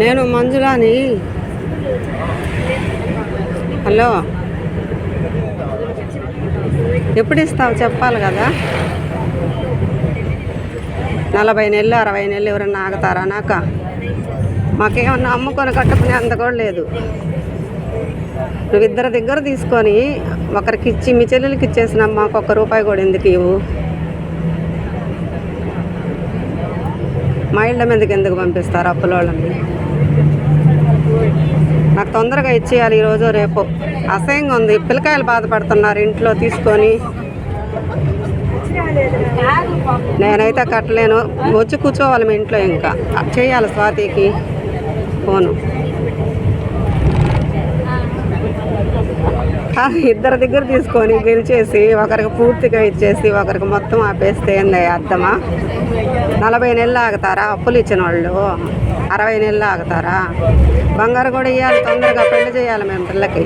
నేను మంజులాని. హలో, ఎప్పుడు ఇస్తావు చెప్పాలి కదా. 40 నెలలు 60 నెలలు ఎవరన్నా ఆగుతారా నాక? మాకేమన్నా అమ్ముకొని కట్టుకునే అంత కూడా లేదు. నువ్వు ఇద్దరి దగ్గర తీసుకొని ఒకరికి ఇచ్చి మీ చెల్లెలకి ఇచ్చేసిన మాకు ₹1 కూడా ఎందుకు ఇవ్వు? మా ఇళ్ళ మీదకి ఎందుకు పంపిస్తారు అప్పులోళ్ళని? నాకు తొందరగా ఇచ్చేయాలి ఈరోజు రేపు. అసహ్యంగా ఉంది. పిల్లకాయలు బాధపడుతున్నారు ఇంట్లో తీసుకొని. నేనైతే కట్టలేను. వచ్చి కూర్చోవాలి మీ ఇంట్లో. ఇంకా చేయాలి స్వాతికి ఫోను. ఇద్దరి దగ్గర తీసుకొని గెలిచేసి ఒకరికి పూర్తిగా ఇచ్చేసి ఒకరికి మొత్తం ఆపేస్తే ఏంది అర్థమా? 40 నెలలు ఆగుతారా అప్పులు ఇచ్చిన వాళ్ళు? 60 నెలలు ఆగుతారా? బంగారు కూడా ఇవ్వాలి, తొందరగా పెళ్లి చేయాలి మేము పిల్లకి.